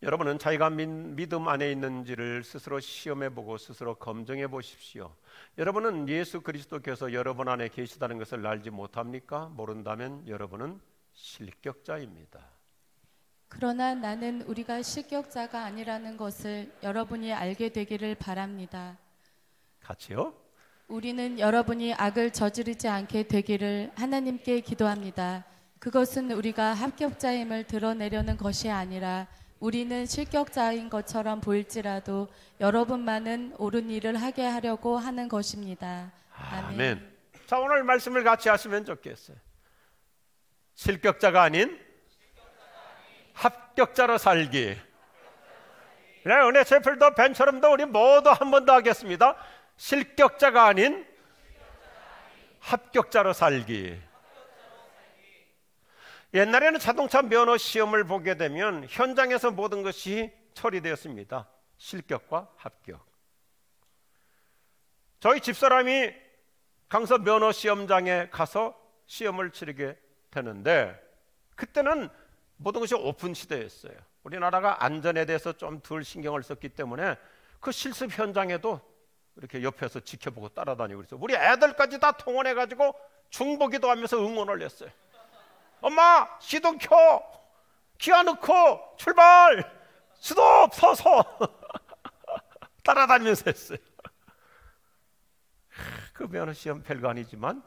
여러분은 자기가 믿음 안에 있는지를 스스로 시험해보고 스스로 검증해 보십시오. 여러분은 예수 그리스도께서 여러분 안에 계시다는 것을 알지 못합니까? 모른다면 여러분은 실격자입니다. 그러나 나는 우리가 실격자가 아니라는 것을 여러분이 알게 되기를 바랍니다. 같이요? 우리는 여러분이 악을 저지르지 않게 되기를 하나님께 기도합니다. 그것은 우리가 합격자임을 드러내려는 것이 아니라 우리는 실격자인 것처럼 보일지라도 여러분만은 옳은 일을 하게 하려고 하는 것입니다. 아멘. 자, 오늘 말씀을 같이 하시면 좋겠어요. 실격자가 아닌 합격자로 살기. 그래, 은혜 채플도 벤처럼도 우리 모두 한 번 더 하겠습니다. 실격자가 아닌 합격자로 살기. 옛날에는 자동차 면허 시험을 보게 되면 현장에서 모든 것이 처리되었습니다. 실격과 합격. 저희 집사람이 강서 면허 시험장에 가서 시험을 치르게 되는데, 그때는 모든 것이 오픈 시대였어요. 우리나라가 안전에 대해서 좀 덜 신경을 썼기 때문에 그 실습 현장에도 이렇게 옆에서 지켜보고 따라다니고 그랬어요. 우리 애들까지 다 통원해가지고 중보기도 하면서 응원을 했어요. 엄마, 시동 켜! 기아 넣고 출발! 스톱! 서서! 따라다니면서 했어요. 그 면허 시험 별거 아니지만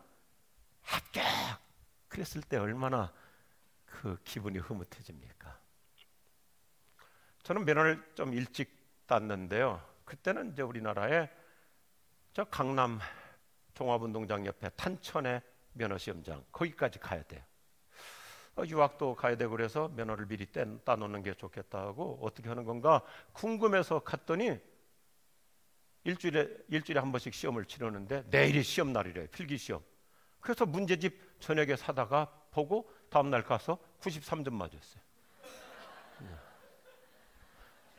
합격! 그랬을 때 얼마나 그 기분이 흐뭇해집니까? 저는 면허를 좀 일찍 땄는데요. 그때는 이제 우리나라에 저 강남 종합운동장 옆에 탄천의 면허 시험장, 거기까지 가야 돼요. 유학도 가야 되고 그래서 면허를 미리 따놓는 게 좋겠다 하고 어떻게 하는 건가 궁금해서 갔더니 일주일에 한 번씩 시험을 치르는데 내일이 시험 날이래요. 필기시험. 그래서 문제집 저녁에 사다가 보고 다음날 가서 93점 맞았어요.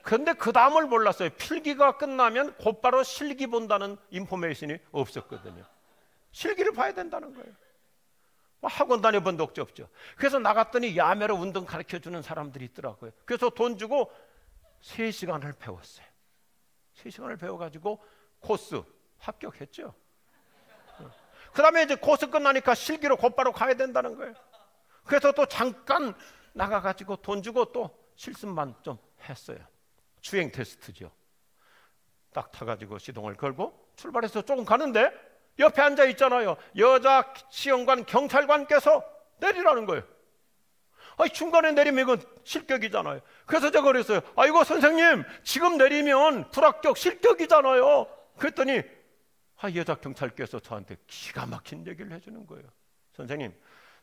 그런데 그 다음을 몰랐어요. 필기가 끝나면 곧바로 실기 본다는 인포메이션이 없었거든요. 실기를 봐야 된다는 거예요. 학원 다녀본 적도 없죠. 그래서 나갔더니 야매로 운동 가르쳐주는 사람들이 있더라고요. 그래서 돈 주고 3시간을 배웠어요. 3시간을 배워가지고 코스 합격했죠. 그 다음에 이제 코스 끝나니까 실기로 곧바로 가야 된다는 거예요. 그래서 또 잠깐 나가가지고 돈 주고 또 실습만 좀 했어요. 주행 테스트죠. 딱 타가지고 시동을 걸고 출발해서 조금 가는데 옆에 앉아 있잖아요. 여자 시험관 경찰관께서 내리라는 거예요. 아니, 중간에 내리면 이건 실격이잖아요. 그래서 제가 그랬어요. 아이고 선생님, 지금 내리면 불합격 실격이잖아요. 그랬더니 여자 경찰께서 저한테 기가 막힌 얘기를 해주는 거예요.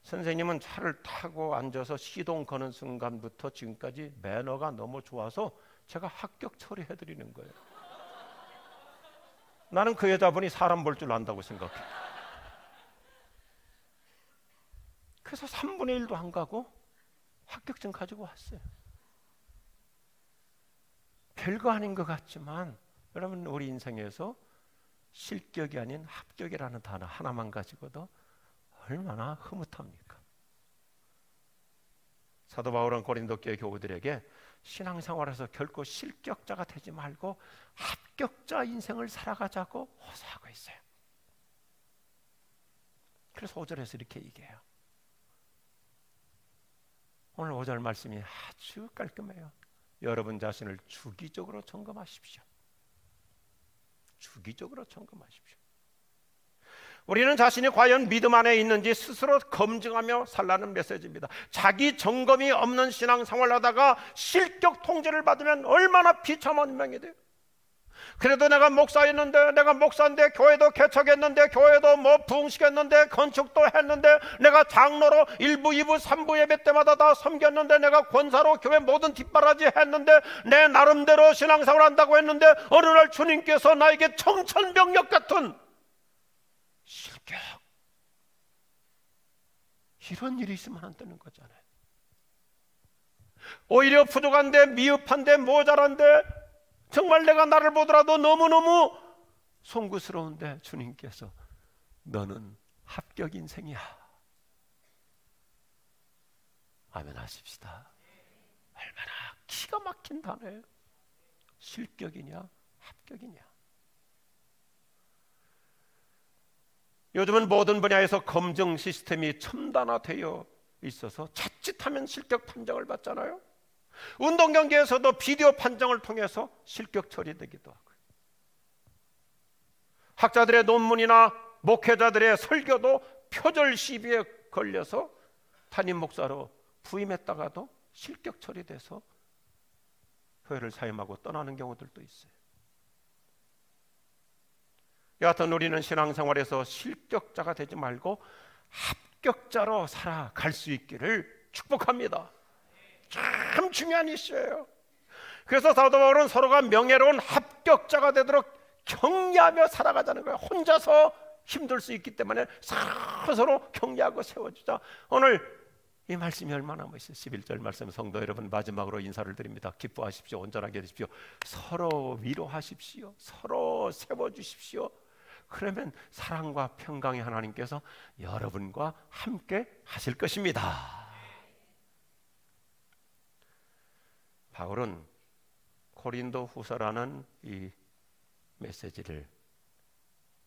선생님은 차를 타고 앉아서 시동 거는 순간부터 지금까지 매너가 너무 좋아서 제가 합격 처리해드리는 거예요. 나는 그 여자분이 사람 볼 줄 안다고 생각해. 그래서 3분의 1도 안 가고 합격증 가지고 왔어요. 별거 아닌 것 같지만 여러분, 우리 인생에서 실격이 아닌 합격이라는 단어 하나만 가지고도 얼마나 흐뭇합니까? 사도 바울은 고린도 교회 교우들에게 신앙생활에서 결코 실격자가 되지 말고 합격자 인생을 살아가자고 호소하고 있어요. 그래서 5절에서 이렇게 얘기해요. 오늘 5절 말씀이 아주 깔끔해요. 여러분 자신을 주기적으로 점검하십시오. 주기적으로 점검하십시오. 우리는 자신이 과연 믿음 안에 있는지 스스로 검증하며 살라는 메시지입니다. 자기 점검이 없는 신앙생활을 하다가 실격 통지를 받으면 얼마나 비참한 운명이 돼요. 그래도 내가 목사였는데, 내가 목사인데 교회도 개척했는데, 교회도 뭐 부흥시켰는데, 건축도 했는데, 내가 장로로 1부, 2부, 3부 예배 때마다 다 섬겼는데, 내가 권사로 교회 모든 뒷바라지 했는데, 내 나름대로 신앙생활 한다고 했는데 어느 날 주님께서 나에게 청천벽력 같은 실격, 이런 일이 있으면 안 되는 거잖아요. 오히려 부족한데, 미흡한데, 모자란데, 정말 내가 나를 보더라도 너무너무 송구스러운데 주님께서 너는 합격 인생이야. 아멘 하십시다. 얼마나 기가 막힌 단어예요. 실격이냐 합격이냐. 요즘은 모든 분야에서 검증 시스템이 첨단화되어 있어서 자칫하면 실격 판정을 받잖아요. 운동 경기에서도 비디오 판정을 통해서 실격 처리되기도 하고요. 학자들의 논문이나 목회자들의 설교도 표절 시비에 걸려서 담임 목사로 부임했다가도 실격 처리돼서 교회를 사임하고 떠나는 경우들도 있어요. 여하튼 우리는 신앙생활에서 실격자가 되지 말고 합격자로 살아갈 수 있기를 축복합니다. 참 중요한 이슈예요. 그래서 사도 바울은 서로가 명예로운 합격자가 되도록 격려하며 살아가자는 거예요. 혼자서 힘들 수 있기 때문에 서로 격려하고 세워주자. 오늘 이 말씀이 얼마나 멋있어요. 11절 말씀, 성도 여러분 마지막으로 인사를 드립니다. 기뻐하십시오. 온전하게 되십시오. 서로 위로하십시오. 서로 세워주십시오. 그러면 사랑과 평강의 하나님께서 여러분과 함께 하실 것입니다. 바울은 고린도 후서라는 이 메시지를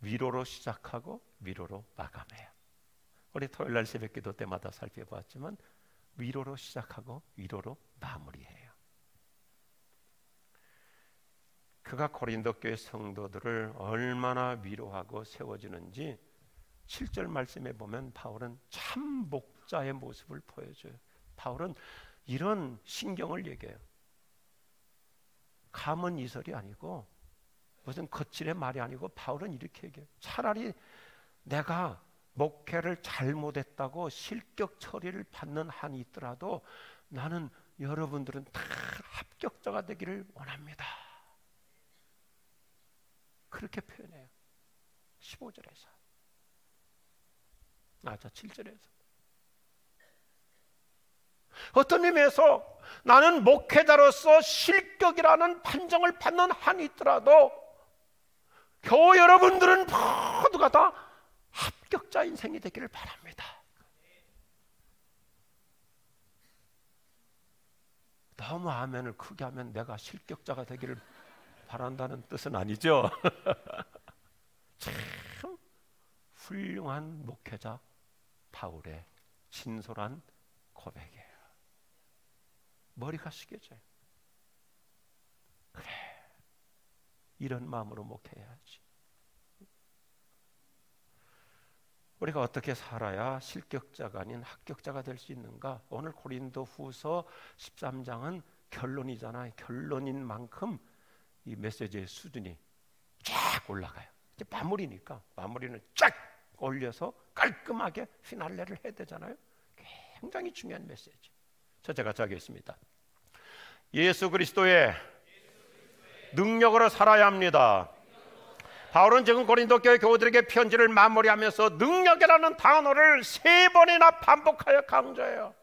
위로로 시작하고 위로로 마감해요. 우리 토요일날 새벽기도 때마다 살펴봤지만 위로로 시작하고 위로로 마무리해요. 그가 고린도 교회 성도들을 얼마나 위로하고 세워주는지 7절 말씀에 보면 바울은 참 목자의 모습을 보여줘요. 바울은 이런 신경을 얘기해요. 감은 이설이 아니고 무슨 거칠의 말이 아니고 바울은 이렇게 얘기해요. 차라리 내가 목회를 잘못했다고 실격 처리를 받는 한이 있더라도 나는 여러분들은 다 합격자가 되기를 원합니다. 그렇게 표현해요. 15절에서. 7절에서. 어떤 의미에서 나는 목회자로서 실격이라는 판정을 받는 한이 있더라도 교우 여러분들은 모두가 다 합격자 인생이 되기를 바랍니다. 너무 아멘을 크게 하면 내가 실격자가 되기를 바란다는 뜻은 아니죠. 참 훌륭한 목회자 바울의 진솔한 고백이에요. 머리가 숙여져요. 그래, 이런 마음으로 목회해야지. 우리가 어떻게 살아야 실격자가 아닌 합격자가 될 수 있는가? 오늘 고린도 후서 13장은 결론이잖아요. 결론인 만큼 이 메시지의 수준이 쫙 올라가요. 이제 마무리니까 마무리는 쫙 올려서 깔끔하게 피날레를 해야 되잖아요. 굉장히 중요한 메시지. 제가 하겠습니다. 예수 그리스도의 능력으로 살아야 합니다. 바울은 지금 고린도 교회 교우들에게 편지를 마무리하면서 능력이라는 단어를 3번이나 반복하여 강조해요.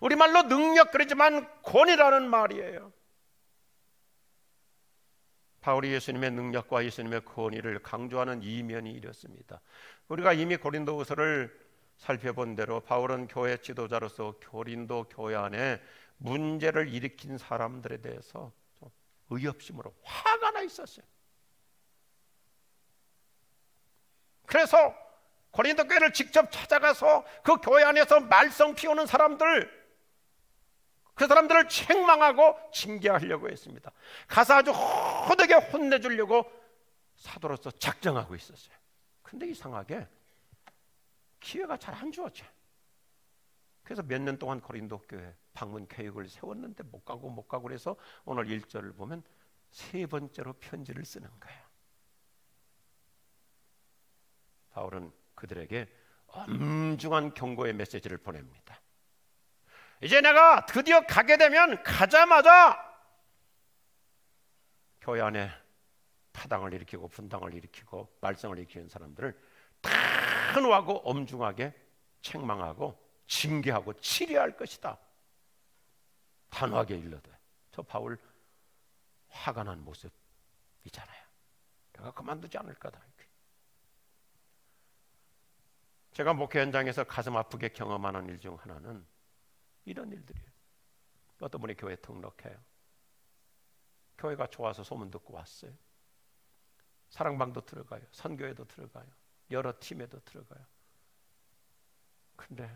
우리말로 능력 그러지만 권이라는 말이에요. 바울이 예수님의 능력과 예수님의 권위를 강조하는 이면이 이렇습니다. 우리가 이미 고린도후서를 살펴본 대로 바울은 교회 지도자로서 고린도 교회 안에 문제를 일으킨 사람들에 대해서 좀 의협심으로 화가 나 있었어요. 그래서 고린도 교회를 직접 찾아가서 그 교회 안에서 말썽 피우는 사람들을 책망하고 징계하려고 했습니다. 가서 아주 호되게 혼내주려고 사도로서 작정하고 있었어요. 근데 이상하게 기회가 잘 안 주어져요. 그래서 몇 년 동안 고린도 교회 방문 계획을 세웠는데 못 가고 그래서 오늘 1절을 보면 3번째로 편지를 쓰는 거예요. 바울은 그들에게 엄중한 경고의 메시지를 보냅니다. 이제 내가 드디어 가게 되면 가자마자 교회 안에 파당을 일으키고 분당을 일으키고 말썽을 일으키는 사람들을 단호하고 엄중하게 책망하고 징계하고 치료할 것이다. 단호하게 일러대. 저 바울 화가 난 모습이잖아요. 내가 그만두지 않을 거다. 제가 목회 현장에서 가슴 아프게 경험하는 일 중 하나는 이런 일들이에요. 어떤 분이 교회 등록해요. 교회가 좋아서 소문 듣고 왔어요. 사랑방도 들어가요. 선교회도 들어가요. 여러 팀에도 들어가요. 근데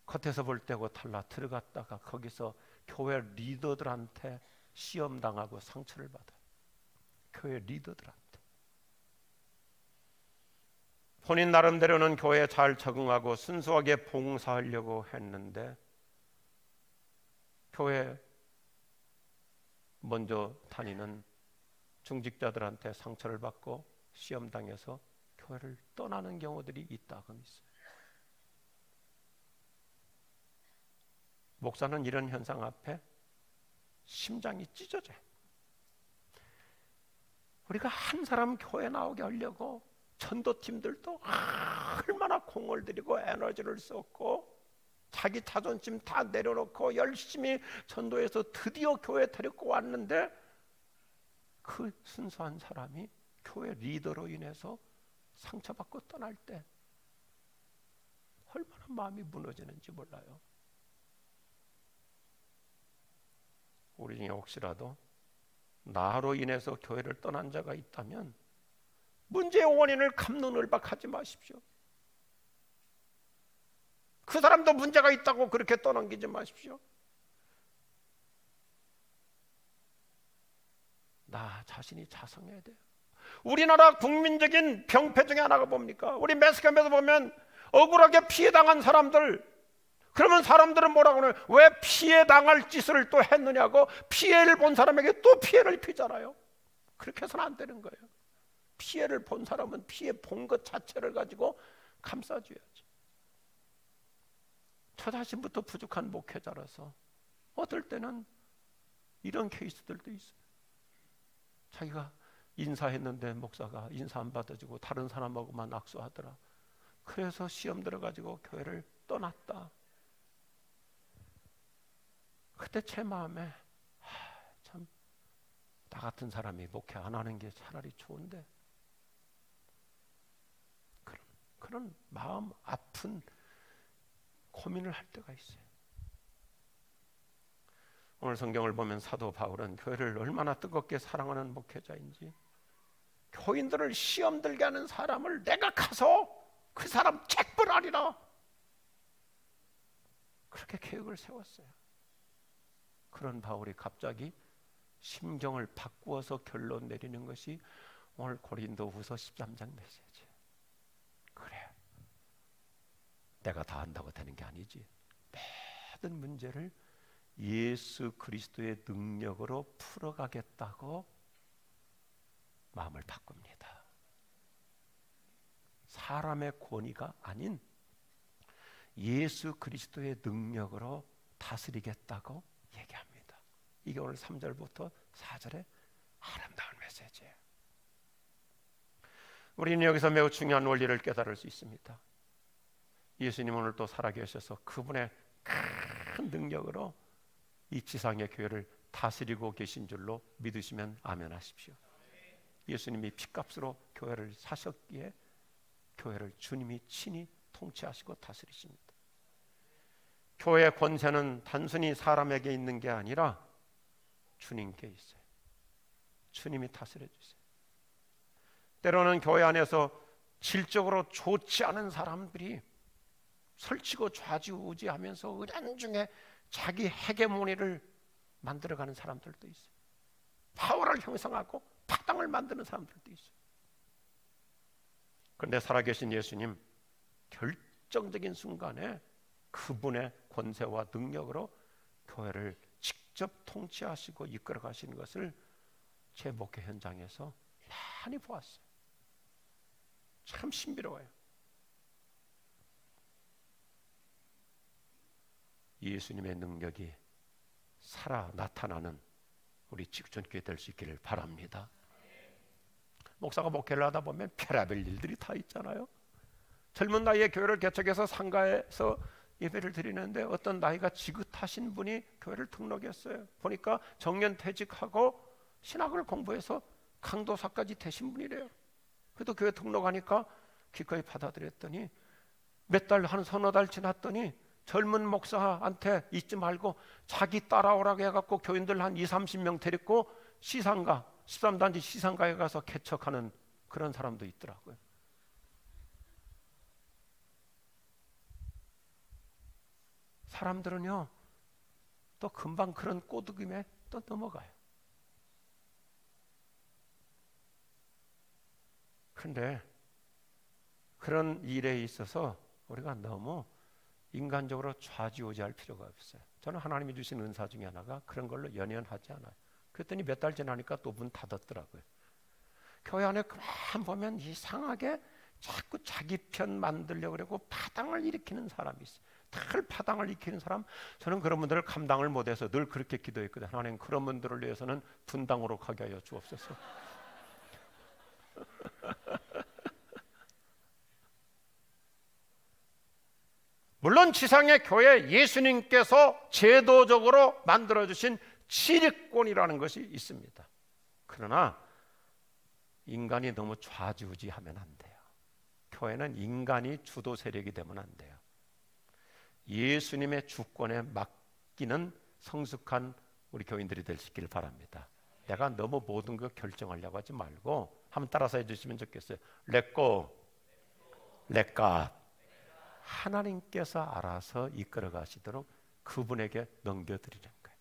겉에서 볼 때고 달라 들어갔다가 거기서 교회 리더들한테 시험당하고 상처를 받아요. 교회 리더들한테. 본인 나름대로는 교회에 잘 적응하고 순수하게 봉사하려고 했는데 교회 먼저 다니는 중직자들한테 상처를 받고 시험당해서 교회를 떠나는 경우들이 있다고 있어요. 목사는 이런 현상 앞에 심장이 찢어져요. 우리가 한 사람 교회 나오게 하려고 전도팀들도 얼마나 공을 들이고 에너지를 썼고 자기 자존심 다 내려놓고 열심히 전도해서 드디어 교회 데리고 왔는데 그 순수한 사람이 교회 리더로 인해서 상처받고 떠날 때 얼마나 마음이 무너지는지 몰라요. 우리 중에 혹시라도 나로 인해서 교회를 떠난 자가 있다면 문제의 원인을 갑론을박하지 마십시오. 그 사람도 문제가 있다고 그렇게 떠넘기지 마십시오. 나 자신이 자성해야 돼요. 우리나라 국민적인 병폐 중에 하나가 뭡니까? 우리 매스컴에서 보면 억울하게 피해당한 사람들, 그러면 사람들은 뭐라고 하나요? 왜 피해당할 짓을 또 했느냐고 피해를 본 사람에게 또 피해를 입히잖아요. 그렇게 해서는 안 되는 거예요. 피해를 본 사람은 피해 본 것 자체를 가지고 감싸줘야지. 저 자신부터 부족한 목회자라서 어떨 때는 이런 케이스들도 있어요. 자기가 인사했는데 목사가 인사 안 받아주고 다른 사람하고만 악수하더라. 그래서 시험 들어가지고 교회를 떠났다. 그때 제 마음에 참 나 같은 사람이 목회 안 하는 게 차라리 좋은데 그런 마음 아픈 고민을 할 때가 있어요. 오늘 성경을 보면 사도 바울은 교회를 얼마나 뜨겁게 사랑하는 목회자인지 교인들을 시험 들게 하는 사람을 내가 가서 그 사람 책벌하리라 그렇게 계획을 세웠어요. 그런 바울이 갑자기 심경을 바꾸어서 결론 내리는 것이 오늘 고린도후서 13장 메시지. 그래, 내가 다 한다고 되는 게 아니지. 모든 문제를 예수 그리스도의 능력으로 풀어가겠다고 마음을 바꿉니다. 사람의 권위가 아닌 예수 그리스도의 능력으로 다스리겠다고 얘기합니다. 이게 오늘 3절부터 4절의 아름다운 메시지예요. 우리는 여기서 매우 중요한 원리를 깨달을 수 있습니다. 예수님 오늘 또 살아계셔서 그분의 큰 능력으로 이 지상의 교회를 다스리고 계신 줄로 믿으시면 아멘 하십시오. 예수님이 핏값으로 교회를 사셨기에 교회를 주님이 친히 통치하시고 다스리십니다. 교회의 권세는 단순히 사람에게 있는 게 아니라 주님께 있어요. 주님이 다스려 주세요. 때로는 교회 안에서 질적으로 좋지 않은 사람들이 설치고 좌지우지하면서 은연중에 자기 헤게모니를 만들어가는 사람들도 있어요. 파워를 형성하고 파당을 만드는 사람들도 있어요. 그런데 살아계신 예수님 결정적인 순간에 그분의 권세와 능력으로 교회를 직접 통치하시고 이끌어 가시는 것을 제 목회 현장에서 많이 보았어요. 참 신비로워요. 예수님의 능력이 살아 나타나는 우리 직전교회 될 수 있기를 바랍니다. 목사가 목회를 하다 보면 별의별 일들이 다 있잖아요. 젊은 나이에 교회를 개척해서 상가에서 예배를 드리는데 어떤 나이가 지긋하신 분이 교회를 등록했어요. 보니까 정년퇴직하고 신학을 공부해서 강도사까지 되신 분이래요. 그래도 교회 등록하니까 기꺼이 받아들였더니 몇 달, 한 서너 달 지났더니 젊은 목사한테 잊지 말고 자기 따라오라고 해갖고 교인들 한 20-30명 데리고 시상가 13단지 시상가에 가서 개척하는 그런 사람도 있더라고요. 사람들은요 또 금방 그런 꼬드김에 또 넘어가요. 그런데 그런 일에 있어서 우리가 너무 인간적으로 좌지우지할 필요가 없어요. 저는 하나님이 주신 은사 중에 하나가 그런 걸로 연연하지 않아요. 그랬더니 몇 달 지나니까 또 문 닫았더라고요. 교회 안에 그만 보면 이상하게 자꾸 자기 편 만들려고 그러고 파당을 일으키는 사람이 있어요. 늘 파당을 일으키는 사람, 저는 그런 분들을 감당을 못해서 늘 그렇게 기도했거든요. 하나님, 그런 분들을 위해서는 분당으로 가게 하여 주옵소서. 물론 지상의 교회, 예수님께서 제도적으로 만들어주신 치리권이라는 것이 있습니다. 그러나 인간이 너무 좌지우지하면 안 돼요. 교회는 인간이 주도 세력이 되면 안 돼요. 예수님의 주권에 맡기는 성숙한 우리 교인들이 되시길 바랍니다. 내가 너무 모든 걸 결정하려고 하지 말고 한번 따라서 해주시면 좋겠어요. Let go, let God. 하나님께서 알아서 이끌어 가시도록 그분에게 넘겨드리는 거예요.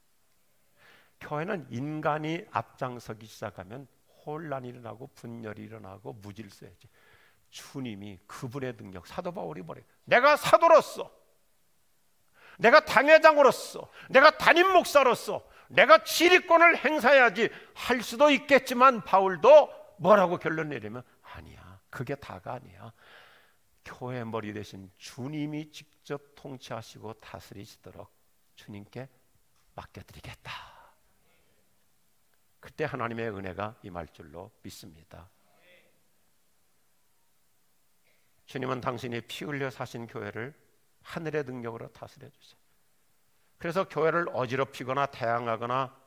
교회는 인간이 앞장서기 시작하면 혼란이 일어나고 분열이 일어나고 무질서해지. 주님이 그분의 능력, 사도 바울이 뭐래요? 내가 사도로서, 내가 당회장으로서, 내가 담임 목사로서 내가 지휘권을 행사해야지 할 수도 있겠지만, 바울도 뭐라고 결론 내리면 아니야, 그게 다가 아니야. 교회 머리 대신 주님이 직접 통치하시고 다스리시도록 주님께 맡겨드리겠다. 그때 하나님의 은혜가 임할 줄로 믿습니다. 주님은 당신이 피 흘려 사신 교회를 하늘의 능력으로 다스려 주세요. 그래서 교회를 어지럽히거나 태양하거나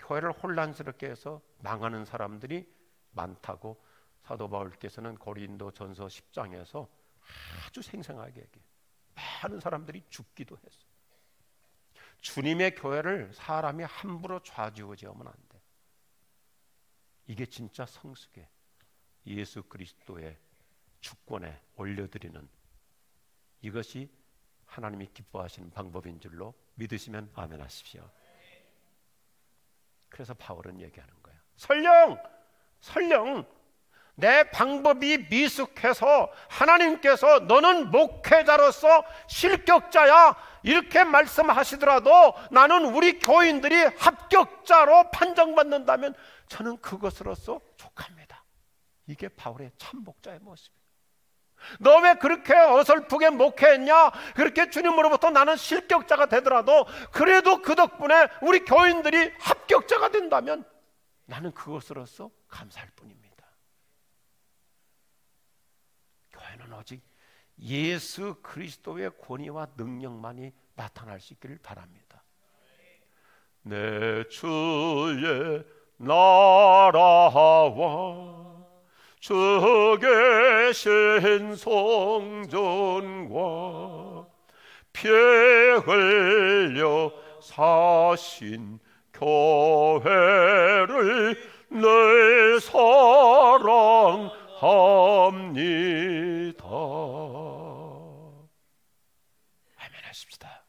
교회를 혼란스럽게 해서 망하는 사람들이 많다고 사도 바울께서는 고린도 전서 10장에서 아주 생생하게 얘기해요. 많은 사람들이 죽기도 했어요. 주님의 교회를 사람이 함부로 좌지우지하면 안 돼. 이게 진짜 성숙의 예수 그리스도의 주권에 올려드리는, 이것이 하나님이 기뻐하시는 방법인 줄로 믿으시면 아멘 하십시오. 그래서 바울은 얘기하는 거예요. 설령 내 방법이 미숙해서 하나님께서 너는 목회자로서 실격자야 이렇게 말씀하시더라도 나는 우리 교인들이 합격자로 판정받는다면 저는 그것으로서 족합니다. 이게 바울의 참 목자의 모습이에요. 너 왜 그렇게 어설프게 목회했냐? 그렇게 주님으로부터 나는 실격자가 되더라도 그래도 그 덕분에 우리 교인들이 합격자가 된다면 나는 그것으로서 감사할 뿐입니다. 교회는 오직 예수 그리스도의 권위와 능력만이 나타날 수 있기를 바랍니다. 내 주의 나라와 주 계신 성전과 피 흘려 사신 교회를 늘 사랑합니다. 아멘 하십시다.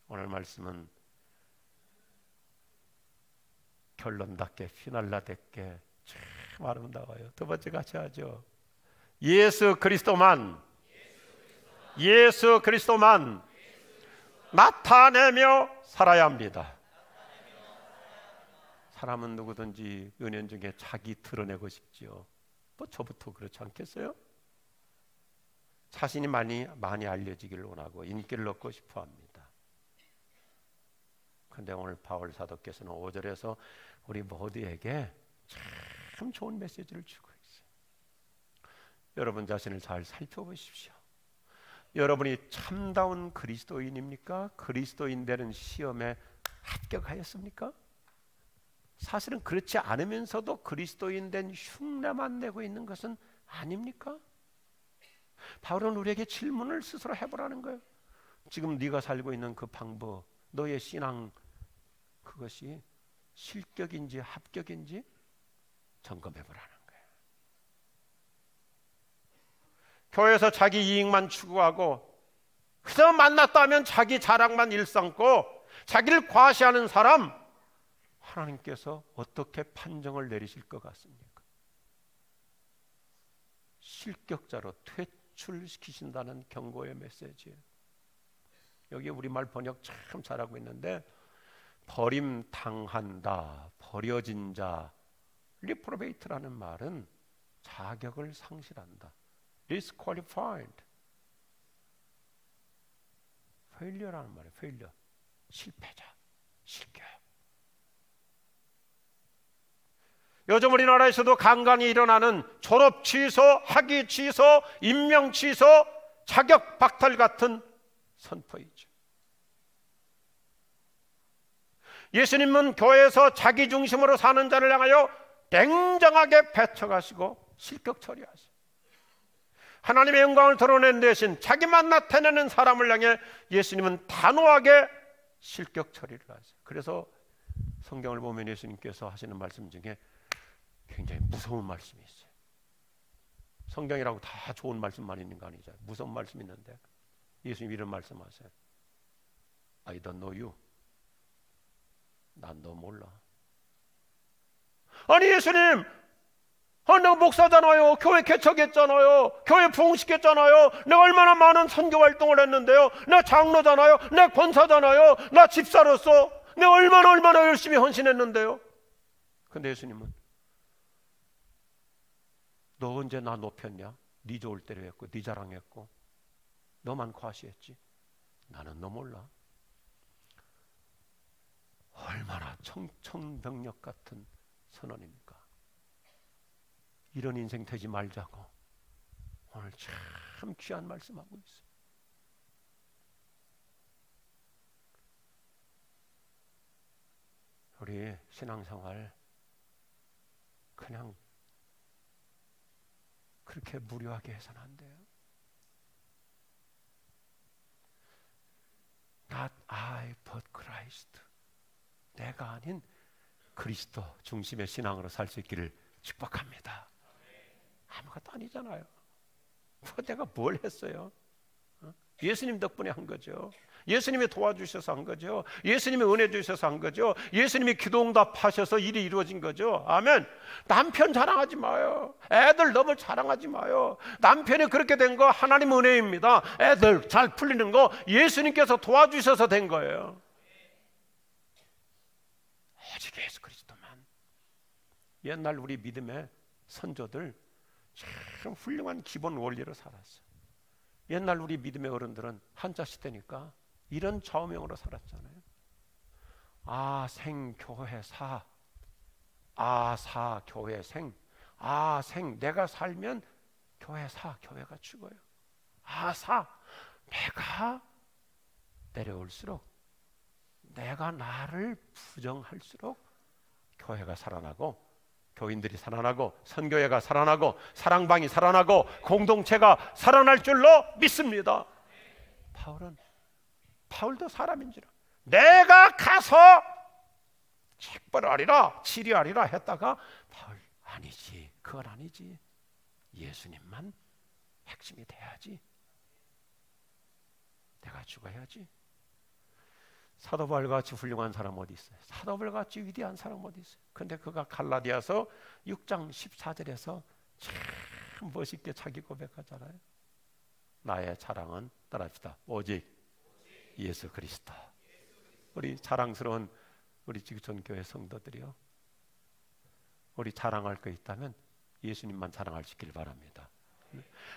오늘 말씀은 결론답게 피날라답게 참 아름다워요. 두 번째 같이 하죠. 예수 그리스도만 나타내며 살아야 합니다. 사람은 누구든지 은연중에 자기 드러내고 싶지요. 뭐 저부터 그렇지 않겠어요? 자신이 많이 알려지기를 원하고 인기를 얻고 싶어 합니다. 그런데 오늘 바울 사도께서는 5절에서 우리 모두에게 참 좋은 메시지를 주고 있어요. 여러분 자신을 잘 살펴보십시오. 여러분이 참다운 그리스도인입니까? 그리스도인 되는 시험에 합격하였습니까? 사실은 그렇지 않으면서도 그리스도인 된 흉내만 내고 있는 것은 아닙니까? 바울은 우리에게 질문을 스스로 해보라는 거예요. 지금 네가 살고 있는 그 방법, 너의 신앙, 그것이 실격인지 합격인지 점검해보라는 거예요. 교회에서 자기 이익만 추구하고 그저 만났다 하면 자기 자랑만 일삼고 자기를 과시하는 사람, 하나님께서 어떻게 판정을 내리실 것 같습니까? 실격자로 퇴출시키신다는 경고의 메시지예요. 여기 우리말 번역 참 잘하고 있는데, 버림당한다, 버려진 자, 리프로베이트라는 말은 자격을 상실한다, disqualified, failure라는 말이에요. failure, 실패자, 실격. 요즘 우리나라에서도 간간히 일어나는 졸업 취소, 학위 취소, 임명 취소, 자격 박탈 같은 선포이죠. 예수님은 교회에서 자기 중심으로 사는 자를 향하여 냉정하게 배척하시고 실격 처리하시고, 하나님의 영광을 드러낸 대신 자기만 나타내는 사람을 향해 예수님은 단호하게 실격 처리를 하세요. 그래서 성경을 보면 예수님께서 하시는 말씀 중에 굉장히 무서운 말씀이 있어요. 성경이라고 다 좋은 말씀만 있는 거 아니죠. 무서운 말씀이 있는데 예수님 이런 말씀하세요. I don't know you. 난 너 몰라. 아니 예수님, 내가 목사잖아요. 교회 개척했잖아요. 교회 부흥시켰잖아요. 내가 얼마나 많은 선교 활동을 했는데요. 내가 장로잖아요. 내가 권사잖아요. 나 집사로서 내가 얼마나 열심히 헌신했는데요. 근데 예수님은 너 언제 나 높였냐? 네 좋을 대로 했고 네 자랑했고 너만 과시했지. 나는 너 몰라. 얼마나 청천벽력 같은 선언입니까? 이런 인생 되지 말자고 오늘 참 귀한 말씀하고 있어요. 우리 신앙생활 그냥 그렇게 무료하게 해서는 안 돼요. Not I but Christ. 내가 아닌 그리스도 중심의 신앙으로 살 수 있기를 축복합니다. 아무것도 아니잖아요. 내가 뭘 했어요? 예수님 덕분에 한 거죠. 예수님이 도와주셔서 한 거죠. 예수님이 은혜 주셔서 한 거죠. 예수님이 기도응답하셔서 일이 이루어진 거죠. 아멘. 남편 자랑하지 마요. 애들 너무 자랑하지 마요. 남편이 그렇게 된 거 하나님 은혜입니다. 애들 잘 풀리는 거 예수님께서 도와주셔서 된 거예요. 오직 예수 그리스도만. 옛날 우리 믿음의 선조들 참 훌륭한 기본 원리로 살았어요. 옛날 우리 믿음의 어른들은 한자 시대니까 이런 좌우명으로 살았잖아요. 아생 교회사, 아사 교회생, 아생 내가 살면 교회사 교회가 죽어요. 아사 내가 내려올수록, 내가 나를 부정할수록 교회가 살아나고 교인들이 살아나고 선교회가 살아나고 사랑방이 살아나고 공동체가 살아날 줄로 믿습니다. 바울도 사람인지라 내가 가서 책벌하리라 치리하리라 했다가 바울 아니지, 그건 아니지, 예수님만 핵심이 돼야지, 내가 죽어야지. 사도 바울같이 훌륭한 사람 어디 있어요? 사도 바울같이 위대한 사람 어디 있어요? 근데 그가 갈라디아서 6장 14절에서 참 멋있게 자기 고백하잖아요. 나의 자랑은 따라합시다. 오직 예수 그리스도. 우리 자랑스러운 우리 지구촌교회 성도들이요, 우리 자랑할 거 있다면 예수님만 자랑할 수 있길 바랍니다.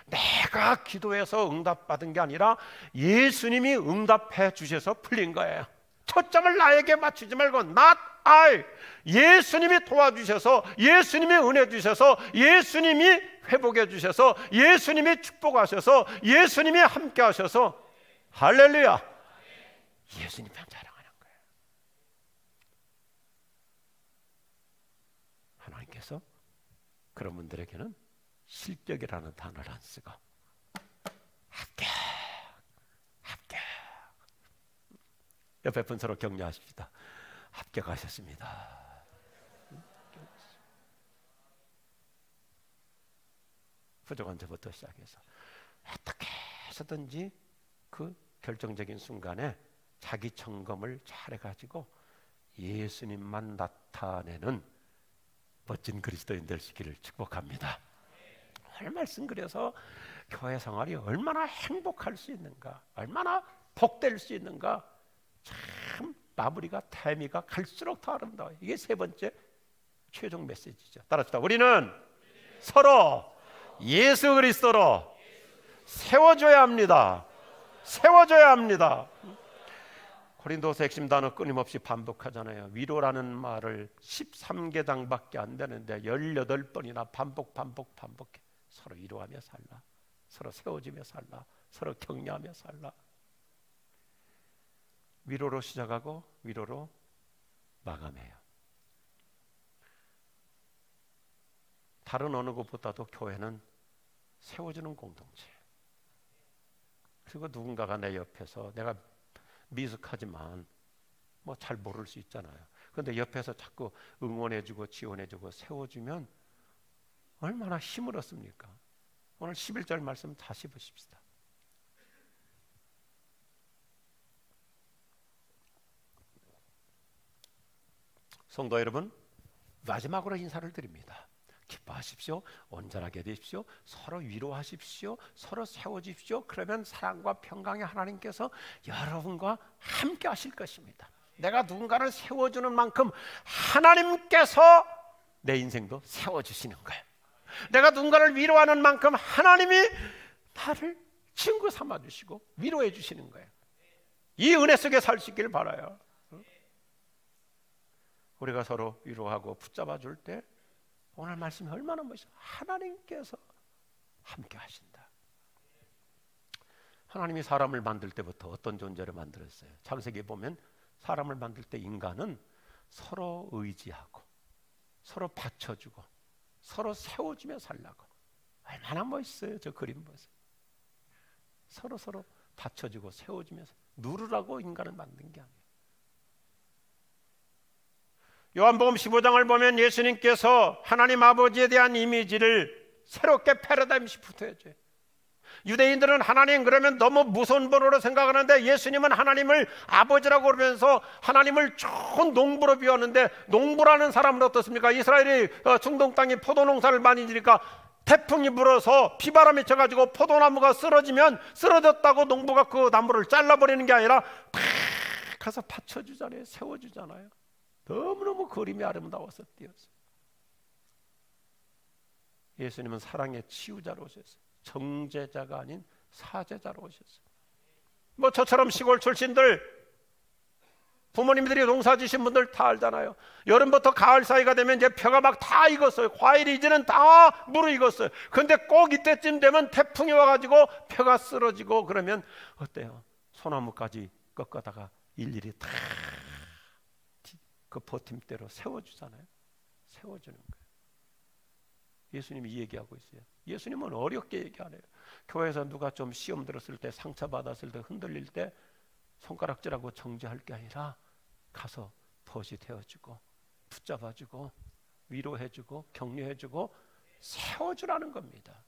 내가 기도해서 응답받은 게 아니라 예수님이 응답해 주셔서 풀린 거예요. 초점을 나에게 맞추지 말고 not I. 예수님이 도와주셔서, 예수님이 은혜 주셔서, 예수님이 회복해 주셔서, 예수님이 축복하셔서, 예수님이 함께 하셔서, 할렐루야, 예수님만 자랑하는 거예요. 하나님께서 그런 분들에게는 실격이라는 단어를 안 쓰고 합격, 합격. 옆에 분 서로 격려하십시다. 합격하셨습니다. 부족한 저부터 시작해서 어떻게 해서든지 그 결정적인 순간에 자기 점검을 잘해가지고 예수님만 나타내는 멋진 그리스도인 되시기를 축복합니다. 오늘 말씀 그래서 교회 생활이 얼마나 행복할 수 있는가, 얼마나 복될 수 있는가, 참 마무리가 태미가 갈수록 더 아름다워요. 이게 세 번째 최종 메시지죠. 따라합시다. 우리는 서로 예수 그리스도로 세워줘야 합니다. 세워줘야 합니다. 고린도서 핵심 단어 끊임없이 반복하잖아요. 위로라는 말을 13개당밖에 안 되는데 18번이나 반복해. 서로 위로하며 살라, 서로 세워주며 살라, 서로 격려하며 살라. 위로로 시작하고 위로로 마감해요. 다른 어느 것보다도 교회는 세워주는 공동체. 그리고 누군가가 내 옆에서, 내가 미숙하지만 뭐 잘 모를 수 있잖아요. 그런데 옆에서 자꾸 응원해주고 지원해주고 세워주면 얼마나 힘을 얻습니까? 오늘 11절 말씀 다시 보십시다. 성도 여러분, 마지막으로 인사를 드립니다. 기뻐하십시오. 온전하게 되십시오. 서로 위로하십시오. 서로 세워주십시오. 그러면 사랑과 평강의 하나님께서 여러분과 함께 하실 것입니다. 내가 누군가를 세워주는 만큼 하나님께서 내 인생도 세워주시는 거예요. 내가 누군가를 위로하는 만큼 하나님이 나를 친구 삼아주시고 위로해 주시는 거예요. 이 은혜 속에 살 수 있기를 바라요. 우리가 서로 위로하고 붙잡아 줄 때 오늘 말씀이 얼마나 멋있어요. 하나님께서 함께 하신다. 하나님이 사람을 만들 때부터 어떤 존재를 만들었어요? 창세기에 보면 사람을 만들 때 인간은 서로 의지하고 서로 받쳐주고 서로 세워주며 살라고. 얼마나 멋있어요. 저 그림 보세요. 서로 받쳐주고 세워주면서 누르라고 인간을 만든 게 아니에요. 요한복음 15장을 보면 예수님께서 하나님 아버지에 대한 이미지를 새롭게 패러다임 시프트해줘요. 유대인들은 하나님 그러면 너무 무서운 분으로 생각하는데 예수님은 하나님을 아버지라고 그러면서 하나님을 좋은 농부로 비유하는데, 농부라는 사람은 어떻습니까? 이스라엘이 중동 땅에 포도농사를 많이 지니까 태풍이 불어서 비바람이 쳐가지고 포도나무가 쓰러지면 쓰러졌다고 농부가 그 나무를 잘라버리는 게 아니라 팍 가서 받쳐주잖아요. 세워주잖아요. 너무너무 그림이 아름다워서 띄었어요. 예수님은 사랑의 치유자로 오셨어요. 정제자가 아닌 사제자로 오셨어요. 뭐 저처럼 시골 출신들, 부모님들이 농사 지신 분들 다 알잖아요. 여름부터 가을 사이가 되면 이제 벼가 막 다 익었어요. 과일이 이제는 다 무르익었어요. 근데 꼭 이때쯤 되면 태풍이 와가지고 벼가 쓰러지고 그러면 어때요? 소나무까지 꺾어다가 일일이 다 그 버팀대로 세워주잖아요. 세워주는 거예요. 예수님이 이 얘기하고 있어요. 예수님은 어렵게 얘기 안 해요. 교회에서 누가 좀 시험 들었을 때, 상처받았을 때, 흔들릴 때 손가락질하고 정죄할 게 아니라 가서 덫이 되어주고 붙잡아주고 위로해주고 격려해주고 세워주라는 겁니다.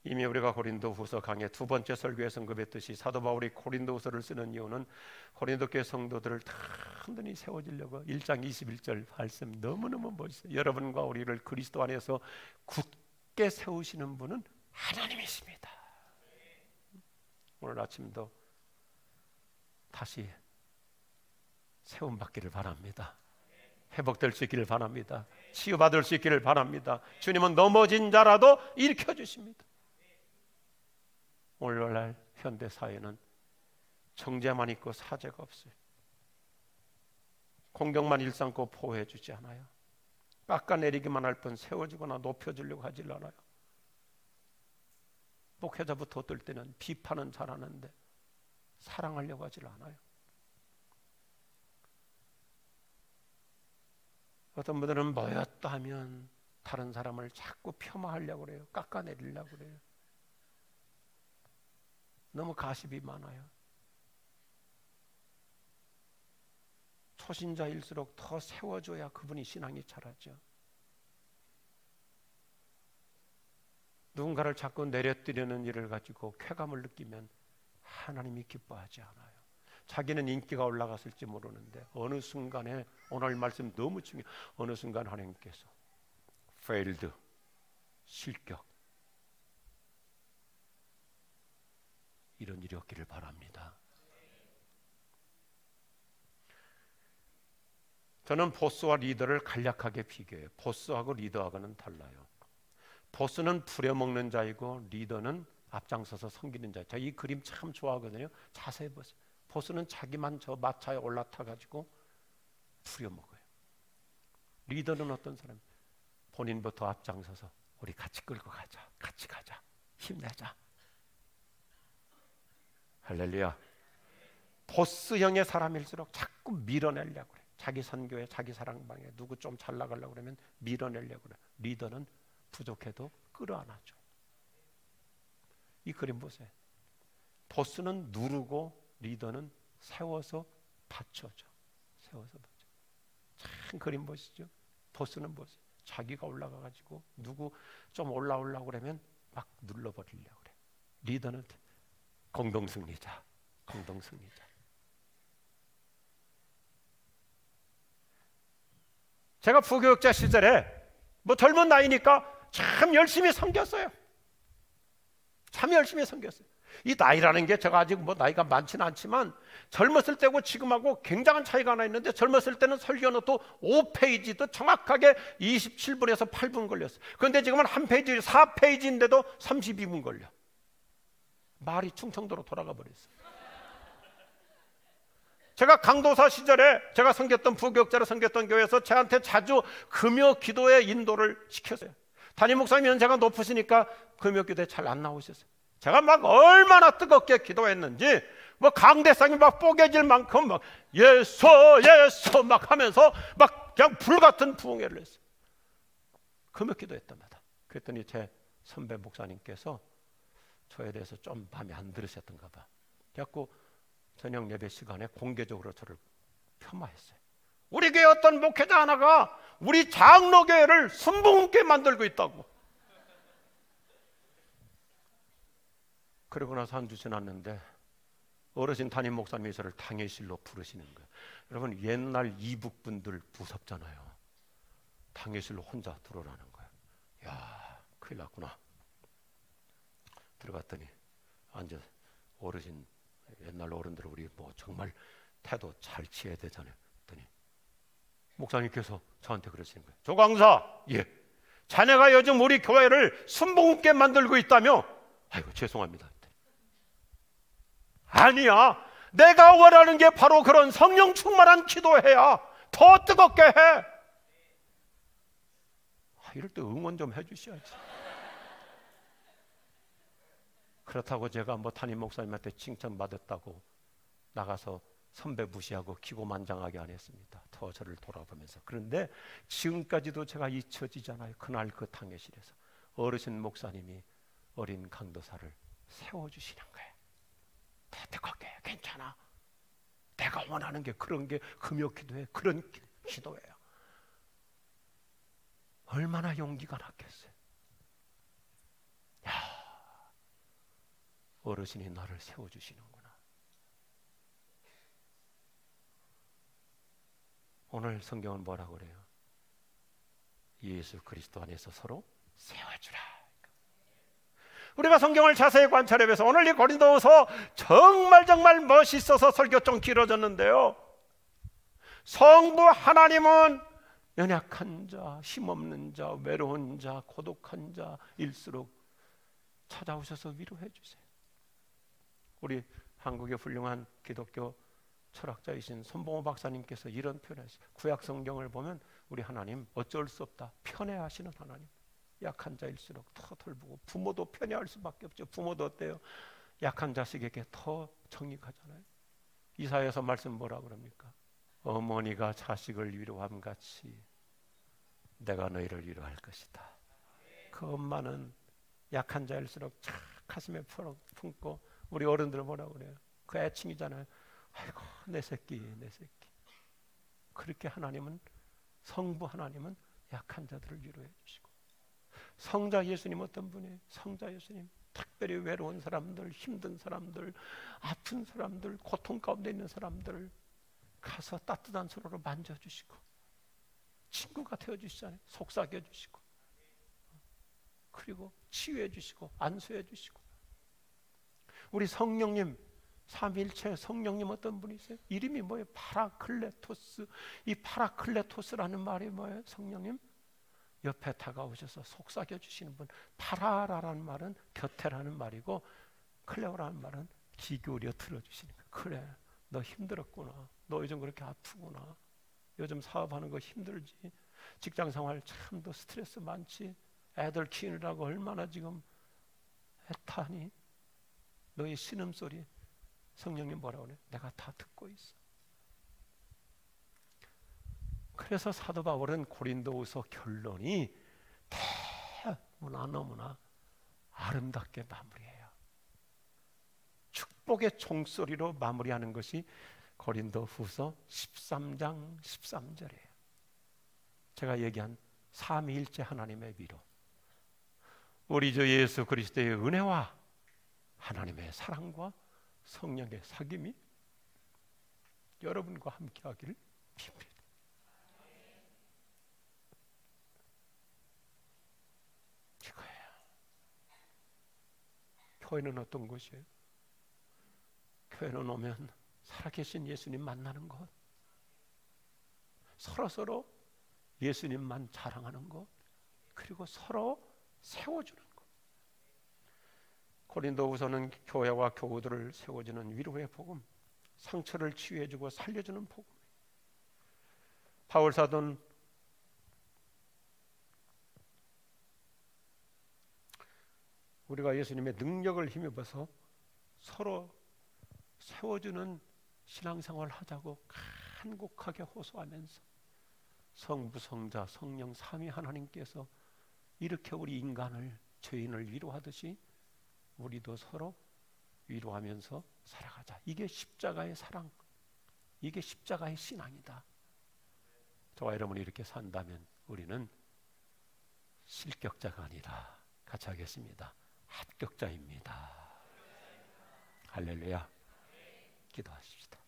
이미 우리가 고린도후서 강의 두 번째 설교에 언급했듯이 사도 바울이 고린도후서를 쓰는 이유는 고린도 교회 성도들을 단단히 세워주려고. 1장 21절 말씀 너무너무 멋있어요. 여러분과 우리를 그리스도 안에서 굳게 세우시는 분은 하나님이십니다. 오늘 아침도 다시 세움받기를 바랍니다. 회복될 수 있기를 바랍니다. 치유받을 수 있기를 바랍니다. 주님은 넘어진 자라도 일으켜주십니다. 오늘날 현대사회는 정죄만 있고 사죄가 없어요. 공경만 일삼고 보호해주지 않아요. 깎아내리기만 할 뿐 세워주거나 높여주려고 하질 않아요. 목회자부터 어떨 때는 비판은 잘하는데 사랑하려고 하질 않아요. 어떤 분들은 뭐였다 하면 다른 사람을 자꾸 폄하하려고 그래요. 깎아내리려고 그래요. 너무 가십이 많아요. 초신자일수록 더 세워줘야 그분이 신앙이 자라죠. 누군가를 자꾸 내려뜨리는 일을 가지고 쾌감을 느끼면 하나님이 기뻐하지 않아요. 자기는 인기가 올라갔을지 모르는데 어느 순간에, 오늘 말씀 너무 중요해요. 어느 순간 하나님께서 failed, 실격, 이런 일이 없기를 바랍니다. 저는 보스와 리더를 간략하게 비교해요. 보스하고 리더하고는 달라요. 보스는 부려먹는 자이고 리더는 앞장서서 섬기는 자예요. 제가 이 그림 참 좋아하거든요. 자세히 보세요. 보스는 자기만 저 마차에 올라타가지고 부려먹어요. 리더는 어떤 사람? 본인부터 앞장서서 우리 같이 끌고 가자, 같이 가자, 힘내자. 할렐루야. 보스형의 사람일수록 자꾸 밀어내려고 그래. 자기 선교에, 자기 사랑방에 누구 좀 잘 나가려고 그러면 밀어내려고 그래. 리더는 부족해도 끌어안아줘. 이 그림 보세요. 보스는 누르고 리더는 세워서 받쳐줘. 세워서 받쳐. 참 그림 보시죠. 보스는 보세요. 자기가 올라가가지고 누구 좀 올라오려고 그러면 막 눌러버리려고 그래. 리더는 공동승리자, 공동승리자. 제가 부교육자 시절에 뭐 젊은 나이니까 참 열심히 섬겼어요. 참 열심히 섬겼어요. 이 나이라는 게 제가 아직 뭐 나이가 많지는 않지만 젊었을 때고 지금하고 굉장한 차이가 하나 있는데, 젊었을 때는 설교노트 5페이지도 정확하게 27분에서 8분 걸렸어요. 그런데 지금은 한 페이지 4페이지인데도 32분 걸려. 말이 충청도로 돌아가 버렸어요. 제가 강도사 시절에 제가 섬겼던, 부교육자로 섬겼던 교회에서 저한테 자주 금요 기도에 인도를 시켰어요. 담임 목사님 연세가 높으시니까 금요 기도에 잘 안 나오셨어요. 제가 막 얼마나 뜨겁게 기도했는지 뭐 강대상이 막 뽀개질 만큼 막 예수 예수 막 하면서 막 그냥 불같은 부흥회를 했어요. 금요 기도했답니다. 그랬더니 제 선배 목사님께서 저에 대해서 좀 마음에 안 들으셨던가 봐. 그래갖고 저녁 예배 시간에 공개적으로 저를 폄하했어요. 우리 교회 어떤 목회자 하나가 우리 장로교회를 순복음교회 만들고 있다고. 그러고 나서 한두 지났는데 어르신 담임 목사님이 저를 당회실로 부르시는 거예요. 여러분, 옛날 이북분들 무섭잖아요. 당회실로 혼자 들어오라는 거예요. 야, 큰일 났구나. 들어갔더니 앉아, 어르신, 옛날 어른들 우리 뭐 정말 태도 잘 취해야 되잖아요. 그랬더니 목사님께서 저한테 그러시는 거예요. 조광사, 예, 자네가 요즘 우리 교회를 순복음교회 만들고 있다며? 아이고 죄송합니다. 아니야, 내가 원하는 게 바로 그런 성령 충만한 기도해야 더 뜨겁게 해. 이럴 때 응원 좀 해주셔야지. 그렇다고 제가 뭐 담임 목사님한테 칭찬받았다고 나가서 선배 무시하고 기고만장하게 안 했습니다. 더 저를 돌아보면서. 그런데 지금까지도 제가 잊혀지잖아요. 그날 그 당회실에서 어르신 목사님이 어린 강도사를 세워주시는 거예요. 더 뜨겁게, 괜찮아, 내가 원하는 게 그런 게 금요 기도에 그런 기도예요. 얼마나 용기가 났겠어요. 야, 어르신이 나를 세워주시는구나. 오늘 성경은 뭐라고 그래요? 예수 그리스도 안에서 서로 세워주라. 우리가 성경을 자세히 관찰해보면서 오늘 이 고린도서 정말 멋있어서 설교 좀 길어졌는데요, 성부 하나님은 연약한 자, 힘없는 자, 외로운 자, 고독한 자일수록 찾아오셔서 위로해 주세요. 우리 한국의 훌륭한 기독교 철학자이신 손봉호 박사님께서 이런 표현을 했어요. 구약 성경을 보면 우리 하나님 어쩔 수 없다, 편애하시는 하나님. 약한 자일수록 더 돌보고, 부모도 편애할 수밖에 없죠. 부모도 어때요? 약한 자식에게 더 정직하잖아요. 이사야서 말씀 뭐라 그럽니까? 어머니가 자식을 위로함 같이 내가 너희를 위로할 것이다. 그 엄마는 약한 자일수록 착 가슴에 품고, 우리 어른들 뭐라고 그래요? 그 애칭이잖아요. 아이고 내 새끼 내 새끼. 그렇게 하나님은, 성부 하나님은 약한 자들을 위로해 주시고, 성자 예수님 어떤 분이에요? 성자 예수님 특별히 외로운 사람들, 힘든 사람들, 아픈 사람들, 고통 가운데 있는 사람들 가서 따뜻한 손으로 만져주시고 친구가 되어주시잖아요. 속삭여 주시고, 그리고 치유해 주시고 안수해 주시고. 우리 성령님, 삼위일체 성령님 어떤 분이세요? 이름이 뭐예요? 파라클레토스. 이 파라클레토스라는 말이 뭐예요? 성령님 옆에 다가오셔서 속삭여 주시는 분. 파라라는 말은 곁에라는 말이고, 클레오라는 말은 귀 기울여 들어주시는 거예요. 그래, 너 힘들었구나. 너 요즘 그렇게 아프구나. 요즘 사업하는 거 힘들지. 직장생활 참 더 스트레스 많지. 애들 키우느라고 얼마나 지금 애타니. 너의 신음소리 성령님 뭐라고 그래? 내가 다 듣고 있어. 그래서 사도 바울은 고린도후서 결론이 너무나 아름답게 마무리해요. 축복의 종소리로 마무리하는 것이 고린도후서 13장 13절이에요. 제가 얘기한 삼위일체 하나님의 위로, 우리 주 예수 그리스도의 은혜와 하나님의 사랑과 성령의 사귐이 여러분과 함께하기를 빕니다. 이거예요. 교회는 어떤 곳이에요? 교회는 오면 살아계신 예수님 만나는 것, 서로 예수님만 자랑하는 것, 그리고 서로 세워주는 것. 고린도후서는 교회와 교우들을 세워주는 위로의 복음, 상처를 치유해주고 살려주는 복음. 바울 사도는 우리가 예수님의 능력을 힘입어서 서로 세워주는 신앙생활을 하자고 간곡하게 호소하면서, 성부, 성자, 성령 삼위 하나님께서 이렇게 우리 인간을, 죄인을 위로하듯이 우리도 서로 위로하면서 살아가자. 이게 십자가의 사랑, 이게 십자가의 신앙이다. 저와 여러분이 이렇게 산다면 우리는 실격자가 아니라, 같이 하겠습니다, 합격자입니다. 할렐루야. 기도하십시다.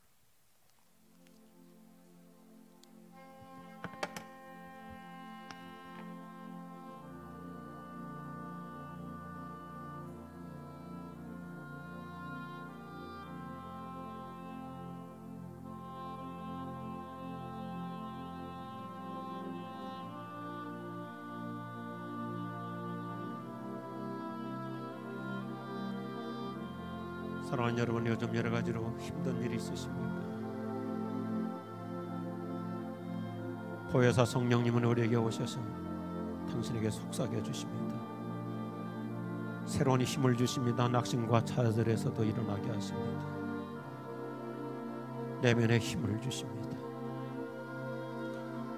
사랑하는 여러분, 요즘 여러 가지로 힘든 일이 있으십니까? 보혜사 성령님은 우리에게 오셔서 당신에게 속삭여 주십니다. 새로운 힘을 주십니다. 낙심과 좌절에서도 일어나게 하십니다. 내면의 힘을 주십니다.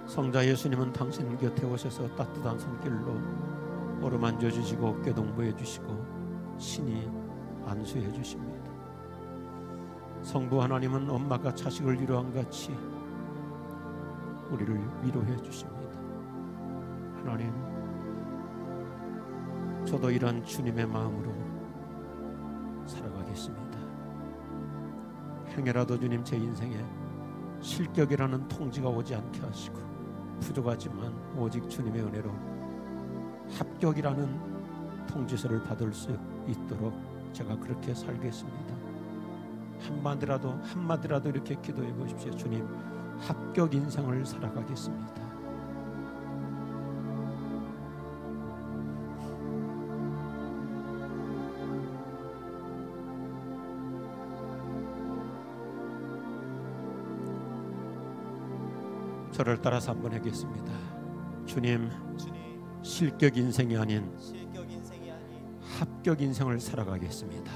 성자 예수님은 당신 곁에 오셔서 따뜻한 손길로 어루만져 주시고 어깨 동무해 주시고 신이 안수해 주십니다. 성부 하나님은 엄마가 자식을 위로한 같이 우리를 위로해 주십니다. 하나님, 저도 이런 주님의 마음으로 살아가겠습니다. 행여라도 주님 제 인생에 실격이라는 통지가 오지 않게 하시고, 부족하지만 오직 주님의 은혜로 합격이라는 통지서를 받을 수 있도록 제가 그렇게 살겠습니다. 한마디라도 이렇게 기도해 보십시오. 주님, 합격 인생을 살아가겠습니다. 저를 따라서 한번 하겠습니다. 주님, 실격 인생이 아닌 합격 인생을 살아가겠습니다.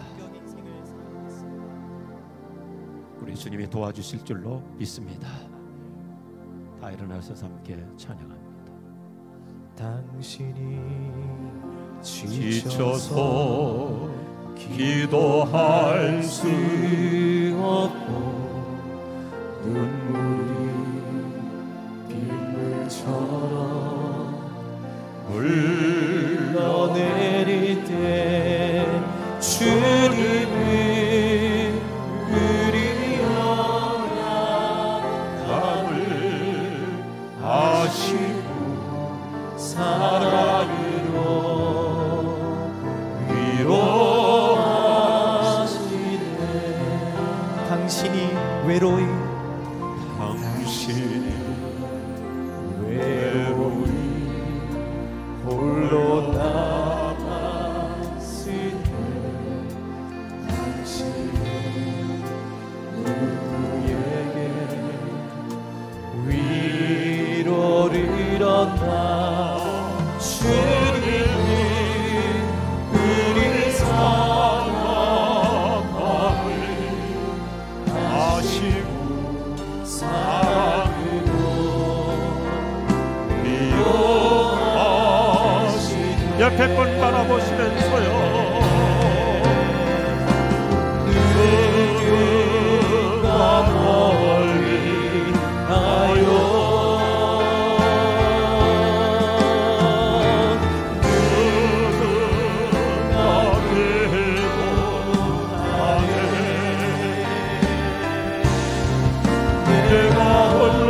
우리 주님이 도와주실 줄로 믿습니다. 다 일어나서 함께 찬양합니다. 당신이 지쳐서 기도할 수 없고 눈물이 빗물처럼 흘러내릴 때 주님을 의리하라 감을 하시고 사랑으로 위로하시네. 당신이 외로이 홀로 남았을 때 당신은 누구에게 위로를 얻나. 주님이 우리 사랑함을 하시고 사랑으로 옆에 분 바라보시면서요, 누군가 멀리 하여 누군가 괴로워하네. 내가 홀로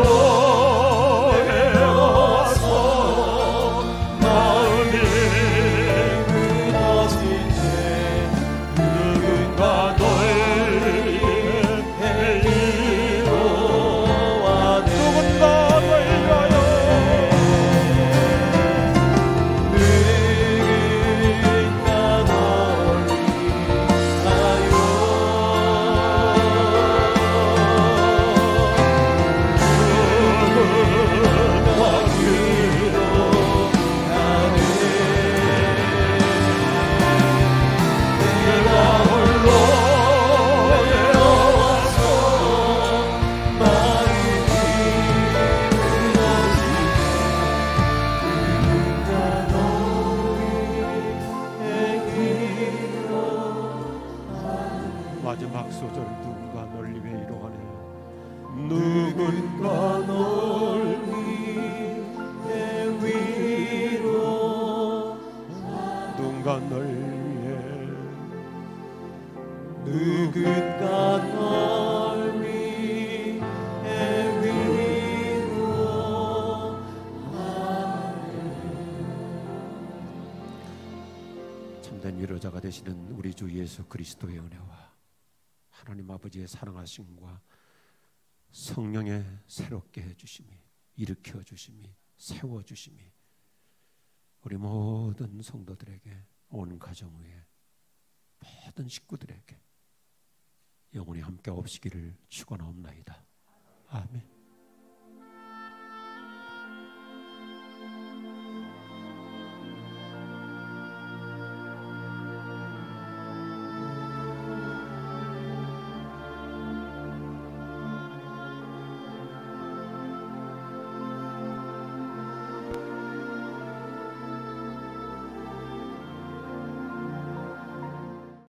마지막 소절, 누군가 널 위해 위로하네. 누군가 널 위해 위로 누군가 널 위해 누군가 널 위해 위로하네. 참된 위로자가 되시는 우리 주 예수 그리스도의 은혜와 하나님 아버지의 사랑하심과 성령의 새롭게 해주심이, 일으켜 주심이, 세워 주심이 우리 모든 성도들에게, 온 가정 위에 모든 식구들에게 영원히 함께 없으기를 축원하옵나이다. 아멘.